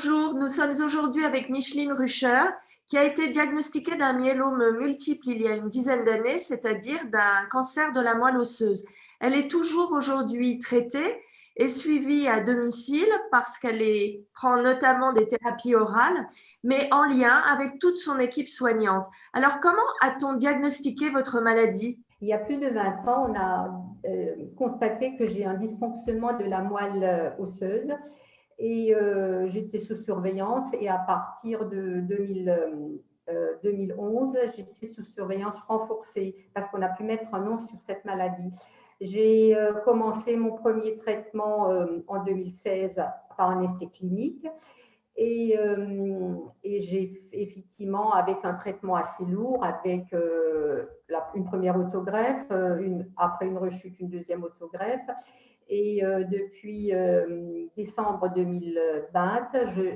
Bonjour, nous sommes aujourd'hui avec Micheline Rucher, qui a été diagnostiquée d'un myélome multiple il y a une dizaine d'années, c'est-à-dire d'un cancer de la moelle osseuse. Elle est toujours aujourd'hui traitée et suivie à domicile parce prend notamment des thérapies orales, mais en lien avec toute son équipe soignante. Alors, comment a-t-on diagnostiqué votre maladie? Il y a plus de 20 ans, on a constaté que j'ai un dysfonctionnement de la moelle osseuse et j'étais sous surveillance et à partir de 2011, j'étais sous surveillance renforcée parce qu'on a pu mettre un nom sur cette maladie. J'ai commencé mon premier traitement en 2016 par un essai clinique et j'ai effectivement, avec un traitement assez lourd, avec une première autogreffe, après une rechute, une deuxième autogreffe. Et depuis décembre 2020,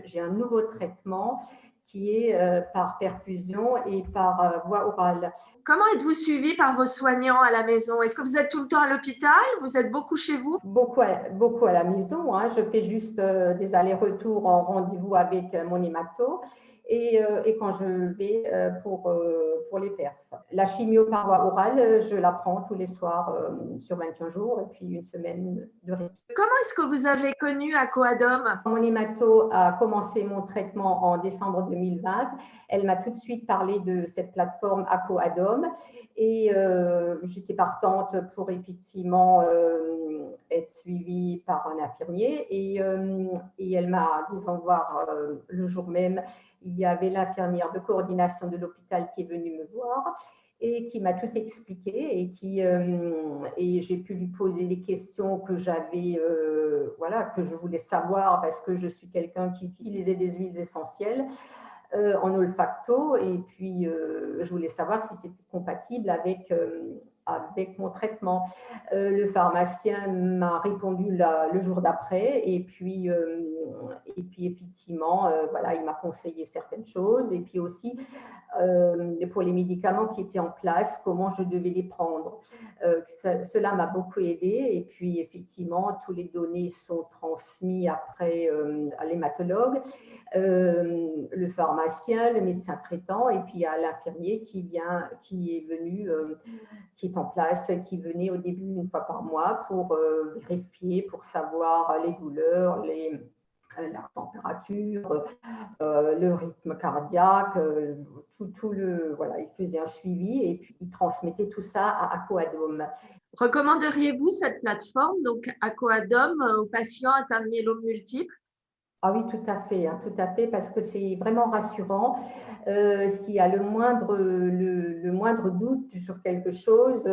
j'ai un nouveau traitement qui est par perfusion et par voie orale. Comment êtes-vous suivi par vos soignants à la maison? Est-ce que vous êtes tout le temps à l'hôpital? Vous êtes beaucoup chez vous? Beaucoup à la maison, hein. Je fais juste des allers-retours en rendez-vous avec mon hémato et quand je vais pour les perfs. La chimio par voie orale, je la prends tous les soirs sur 21 jours et puis une semaine de répit. Comment est-ce que vous avez connu Aquadome? Mon hémato a commencé mon traitement en décembre 2020. Elle m'a tout de suite parlé de cette plateforme Aquadome et j'étais partante pour effectivement être suivie par un infirmier et elle m'a dit au revoir le jour même. Il y avait l'infirmière de coordination de l'hôpital qui est venue me voir et qui m'a tout expliqué et j'ai pu lui poser les questions que j'avais, voilà, que je voulais savoir parce que je suis quelqu'un qui utilisait des huiles essentielles en olfacto et puis je voulais savoir si c'était compatible avec mon traitement. Le pharmacien m'a répondu le jour d'après et puis effectivement, voilà, il m'a conseillé certaines choses et puis aussi pour les médicaments qui étaient en place, comment je devais les prendre. Cela m'a beaucoup aidé et puis effectivement, toutes les données sont transmises après à l'hématologue, le pharmacien, le médecin traitant et puis à l'infirmier qui est venu, qui est en place, qui venait au début une fois par mois pour vérifier, pour savoir les douleurs, la température, le rythme cardiaque, voilà, il faisait un suivi et puis il transmettait tout ça à Aquadome. Recommanderiez-vous cette plateforme, donc Aquadome, aux patients atteints de myélome multiple? Ah oui, hein, tout à fait, parce que c'est vraiment rassurant. S'il y a le moindre doute sur quelque chose,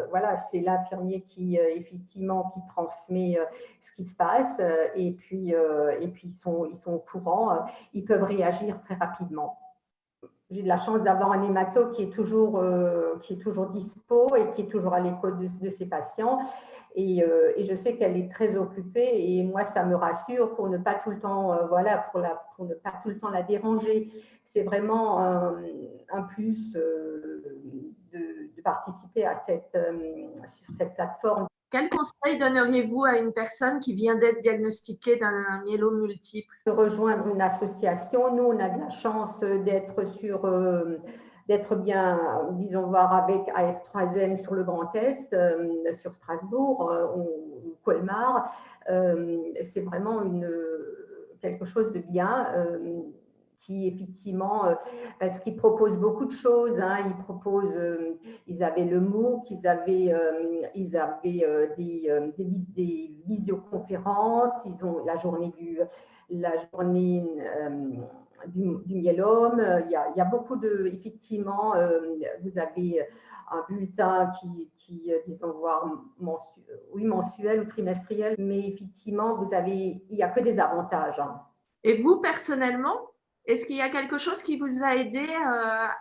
voilà, c'est l'infirmier qui effectivement qui transmet ce qui se passe et puis ils sont au courant, ils peuvent réagir très rapidement. J'ai de la chance d'avoir un hémato qui est toujours dispo et qui est toujours à l'écoute de ses patients. Et je sais qu'elle est très occupée et moi, ça me rassure pour ne pas tout le temps, voilà, pour ne pas tout le temps la déranger. C'est vraiment un plus de participer à sur cette plateforme. Quel conseil donneriez-vous à une personne qui vient d'être diagnostiquée d'un myélome multiple? De rejoindre une association. Nous, on a de la chance d'être bien, disons, voir avec AF3M sur le Grand Est, sur Strasbourg ou Colmar. C'est vraiment quelque chose de bien. Qui effectivement, parce qu'ils proposent beaucoup de choses, hein, ils avaient le MOOC, ils avaient des visioconférences, ils ont la journée du myélome. Il y a beaucoup de, effectivement, vous avez un bulletin disons, voire mensuel ou trimestriel, mais effectivement, il n'y a que des avantages, hein. Et vous, personnellement, est-ce qu'il y a quelque chose qui vous a aidé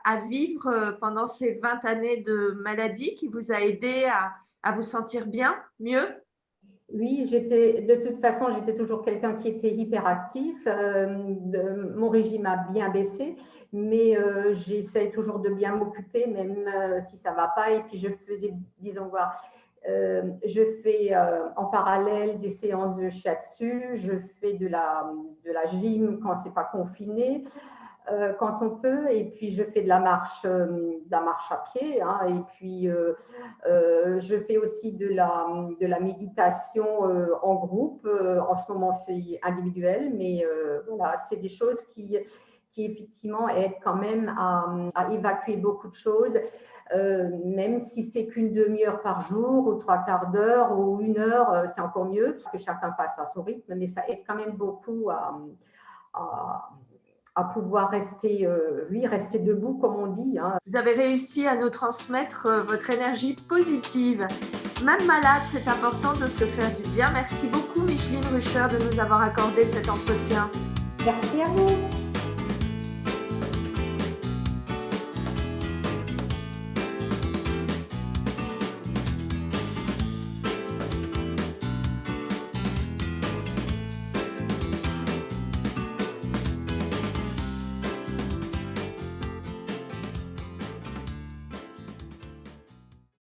à vivre pendant ces 20 années de maladie, qui vous a aidé à vous sentir bien, mieux? Oui, de toute façon, j'étais toujours quelqu'un qui était hyperactif. Mon régime a bien baissé, mais j'essaie toujours de bien m'occuper, même si ça ne va pas. Et puis, je faisais, disons, voir, Je fais en parallèle des séances de shiatsu, je fais de la gym quand c'est pas confiné, quand on peut, et puis je fais de la marche à pied, hein, et puis je fais aussi de la méditation en groupe. En ce moment, c'est individuel, mais voilà, c'est des choses qui effectivement aident quand même à évacuer beaucoup de choses, même si c'est qu'une demi-heure par jour, ou trois quarts d'heure, ou une heure, c'est encore mieux, parce que chacun passe à son rythme, mais ça aide quand même beaucoup à, à pouvoir rester, rester debout, comme on dit, hein. Vous avez réussi à nous transmettre votre énergie positive. Même malade, c'est important de se faire du bien. Merci beaucoup, Micheline Rucher, de nous avoir accordé cet entretien. Merci à vous.